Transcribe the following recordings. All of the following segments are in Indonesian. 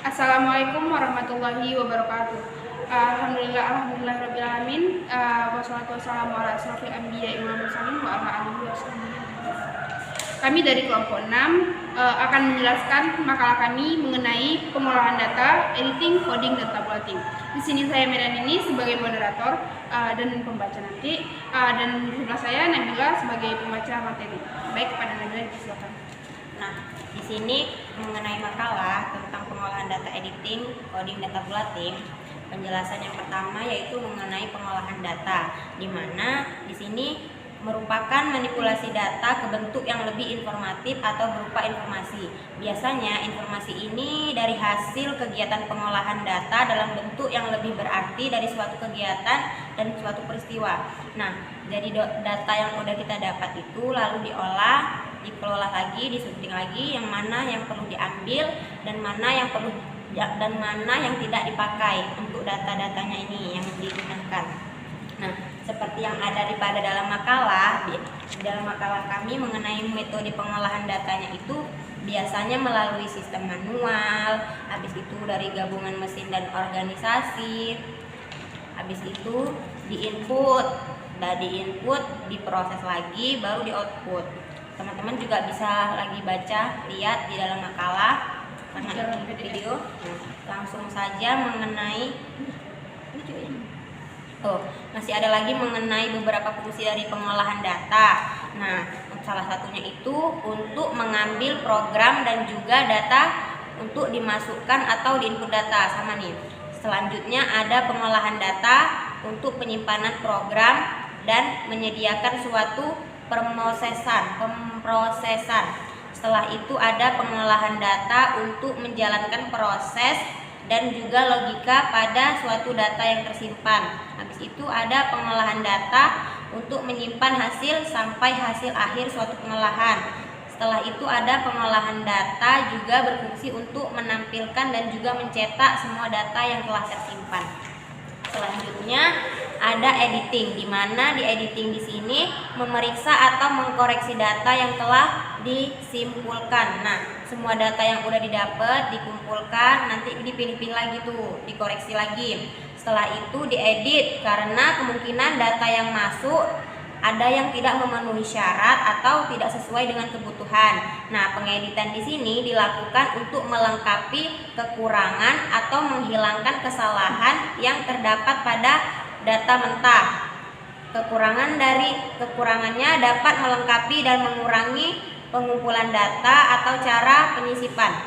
Assalamualaikum warahmatullahi wabarakatuh. Alhamdulillah rabbil alamin. Wassalatu wassalamu ala asrofil anbiya'i wal mursalin wa ala alihi wasallam. Kami dari kelompok 6 akan menjelaskan makalah kami mengenai pengolahan data, editing, coding, dan tabulating. Di sini saya Medan ini sebagai moderator dan pembaca nanti, dan di sebelah saya Nabila sebagai pembaca materi. Baik, kepada Nabila silakan. Nah, di sini mengenai makalah tentang pengolahan data editing, coding, dan tabulating. Penjelasan yang pertama yaitu mengenai pengolahan data, di mana di sini merupakan manipulasi data ke bentuk yang lebih informatif atau berupa informasi. Biasanya informasi ini dari hasil kegiatan pengolahan data dalam bentuk yang lebih berarti dari suatu kegiatan dan suatu peristiwa. Nah, jadi data yang udah kita dapat itu lalu diolah, dikelola lagi, disunting lagi, yang mana yang perlu diambil dan mana yang tidak dipakai untuk data-datanya ini yang digunakan. Nah, seperti yang ada pada dalam makalah, dalam makalah kami mengenai metode pengolahan datanya itu biasanya melalui sistem manual, habis itu dari gabungan mesin dan organisasi, habis itu diinput, diproses lagi, baru di-output. Teman-teman juga bisa lagi baca, lihat di dalam makalah karena ini video. Langsung saja mengenai masih ada lagi mengenai beberapa fungsi dari pengolahan data. Nah, salah satunya itu untuk mengambil program dan juga data untuk dimasukkan atau diinput data sama nih. Selanjutnya ada pengolahan data untuk penyimpanan program dan menyediakan suatu pemrosesan. Setelah itu ada pengolahan data untuk menjalankan proses dan juga logika pada suatu data yang tersimpan. Habis itu ada pengolahan data untuk menyimpan hasil sampai hasil akhir suatu pengolahan. Setelah itu ada pengolahan data juga berfungsi untuk menampilkan dan juga mencetak semua data yang telah tersimpan. Selanjutnya ada editing, di mana di editing di sini memeriksa atau mengkoreksi data yang telah disimpulkan. Nah, semua data yang udah didapat dikumpulkan, nanti dipilih-pilih lagi tuh, dikoreksi lagi. Setelah itu diedit karena kemungkinan data yang masuk ada yang tidak memenuhi syarat atau tidak sesuai dengan kebutuhan. Nah, pengeditan di sini dilakukan untuk melengkapi kekurangan atau menghilangkan kesalahan yang terdapat pada data mentah. Kekurangannya dapat melengkapi dan mengurangi pengumpulan data atau cara penyisipan.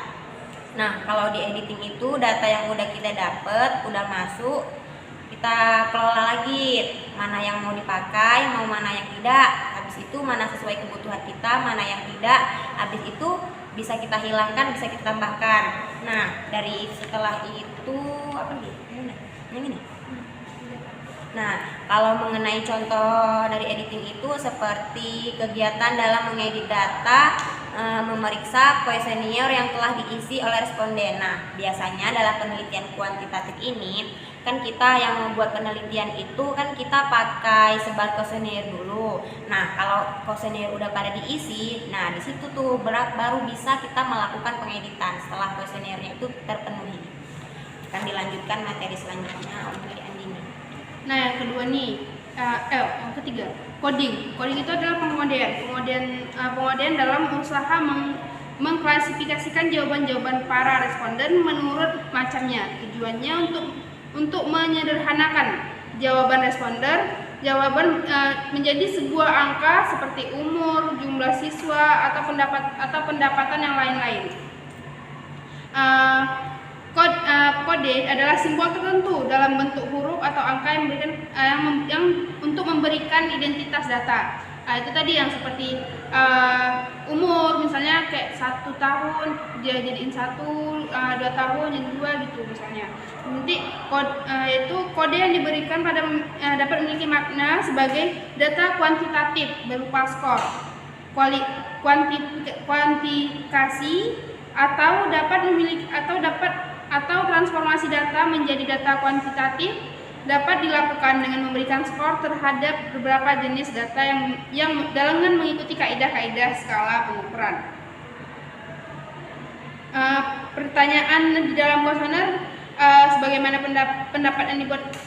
Nah, kalau di editing itu data yang udah kita dapat, udah masuk, kita kelola lagi mana yang mau dipakai, mau mana yang tidak. Habis itu mana sesuai kebutuhan kita, mana yang tidak. Habis itu bisa kita hilangkan, bisa kita tambahkan. Nah, dari setelah itu apa nih? Yang ini. Nah, kalau mengenai contoh dari editing itu seperti kegiatan dalam mengedit data, memeriksa kuesioner yang telah diisi oleh responden. Nah, biasanya dalam penelitian kuantitatif ini kan kita yang membuat penelitian itu kan kita pakai sebar kuesioner dulu. Nah, kalau kuesioner udah pada diisi, nah di situ tuh baru bisa kita melakukan pengeditan setelah kuesionernya itu terpenuhi. Akan dilanjutkan materi selanjutnya oleh Andina. Nah, yang kedua nih, yang ketiga, coding. Coding itu adalah pengodean dalam usaha mengklasifikasikan jawaban-jawaban para responden menurut macamnya. Tujuannya untuk menyederhanakan jawaban responder, menjadi sebuah angka seperti umur, jumlah siswa, atau pendapatan yang lain-lain. Kode adalah simbol tertentu dalam bentuk huruf atau angka yang untuk memberikan identitas data. Itu tadi yang seperti umur, misalnya kayak 1 tahun dia jadiin 1, 2 tahun jadi 2 gitu misalnya. Nanti kode yang diberikan dapat memiliki makna sebagai data kuantitatif berupa skor, kuantifikasi, atau transformasi data menjadi data kuantitatif dapat dilakukan dengan memberikan skor terhadap beberapa jenis data yang dengan mengikuti kaidah-kaidah skala pengukuran. pertanyaan di dalam kuesioner sebagaimana pendapat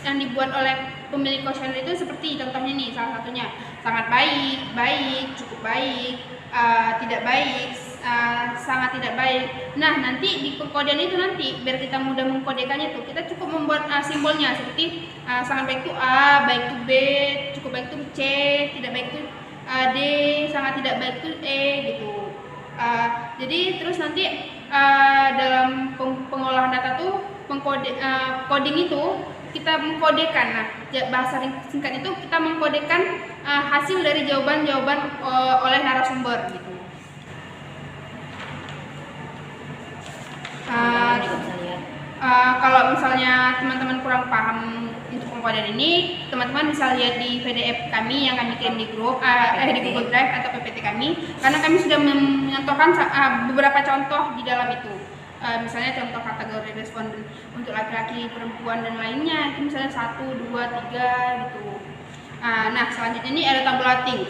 yang dibuat oleh pemilik kuesioner itu seperti contohnya nih, salah satunya sangat baik, baik, cukup baik, tidak baik, sangat tidak baik. Nah, nanti di pengkodean itu nanti biar kita mudah mengkodekannya tuh, kita cukup membuat simbolnya seperti sangat baik itu A, baik itu B, cukup baik itu C, tidak baik itu D, sangat tidak baik itu E gitu. Jadi terus nanti dalam pengolahan data tuh coding itu kita mengkodekan. Nah, bahasa singkat itu kita mengkodekan hasil dari jawaban-jawaban oleh narasumber gitu. Kalau misalnya teman-temen kurang paham untuk pengkodean ini, teman-teman bisa lihat di PDF kami yang kami kirim di grup di Google Drive atau PPT kami, karena kami sudah mencontohkan beberapa contoh di dalam itu. Misalnya contoh kategori responden untuk laki-laki, perempuan dan lainnya itu misalnya 1, 2, 3 gitu. Nah, selanjutnya ini ada tabulating.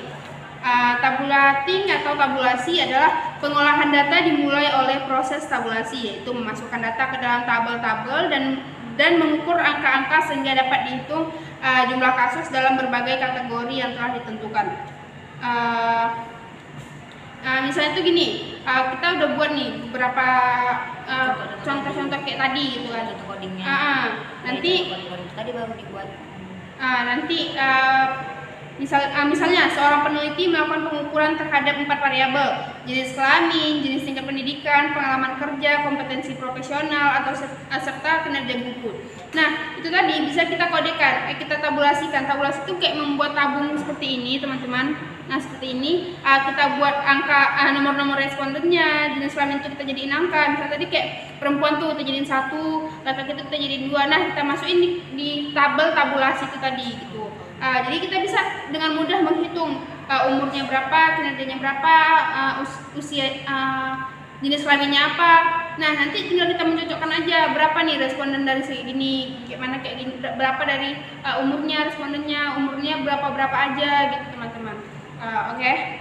Tabulating atau tabulasi adalah pengolahan data dimulai oleh proses tabulasi, yaitu memasukkan data ke dalam tabel-tabel dan mengukur angka-angka sehingga dapat dihitung jumlah kasus dalam berbagai kategori yang telah ditentukan. Misalnya itu gini, kita udah buat nih beberapa contoh-contoh kayak tadi gitu kan. Codingnya. Nanti tadi baru dibuat. Nanti misalnya seorang peneliti melakukan pengukuran terhadap 4 variabel: jenis kelamin, jenis tingkat pendidikan, pengalaman kerja, kompetensi profesional atau serta kinerja buku. Nah, itu tadi bisa kita kodekan, kita tabulasikan. Tabulasi itu kayak membuat tabung seperti ini, teman-teman. Nah, seperti ini kita buat angka nomor-nomor respondennya, jenis kelamin itu kita jadiin angka. Misalnya tadi kayak perempuan tuh kita jadiin 1, laki-laki itu kita jadiin 2. Nah, kita masukin di tabel tabulasi itu tadi gitu. Jadi kita bisa dengan mudah menghitung umurnya berapa, kinerjanya berapa, usia, jenis kelaminnya apa. Nah, nanti tinggal kita mencocokkan aja berapa nih responden dari segini, kayak gini, berapa dari umurnya respondennya, umurnya berapa aja gitu teman-teman. Oke.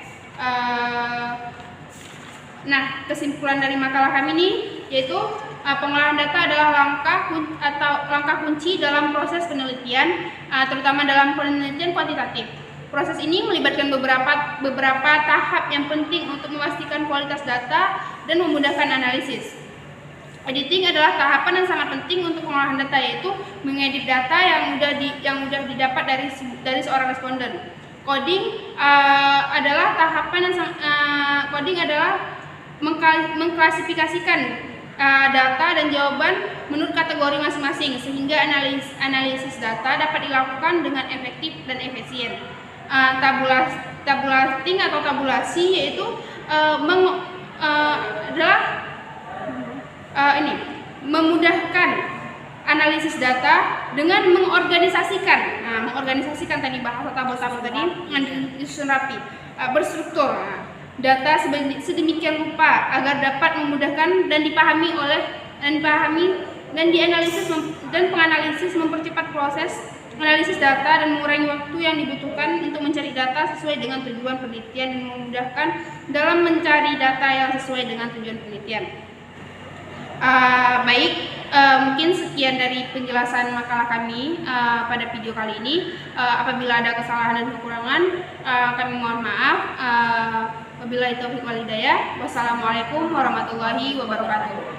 Nah, kesimpulan dari makalah kami ini yaitu pengolahan data adalah langkah kunci dalam proses penelitian, terutama dalam penelitian kuantitatif. Proses ini melibatkan beberapa tahap yang penting untuk memastikan kualitas data dan memudahkan analisis. Editing adalah tahapan yang sangat penting untuk pengolahan data, yaitu mengedit data yang udah didapat dari seorang responden. Coding adalah mengklasifikasikan data dan jawaban menurut kategori masing-masing sehingga analisis data dapat dilakukan dengan efektif dan efisien. Tabulating atau tabulasi yaitu memudahkan analisis data dengan mengorganisasikan. Mengorganisasikan tadi bahasa tabel-tabel tadi disusun rapi, berstruktur. Data sedemikian rupa agar dapat memudahkan dan dipahami dan dianalisis dan penganalisis mempercepat proses analisis data dan mengurangi waktu yang dibutuhkan untuk mencari data sesuai dengan tujuan penelitian dan memudahkan dalam mencari data yang sesuai dengan tujuan penelitian. Mungkin sekian dari penjelasan makalah kami pada video kali ini. Apabila ada kesalahan dan kekurangan, kami mohon maaf. Wabillahi taufiq wal hidayah. Wassalamualaikum warahmatullahi wabarakatuh.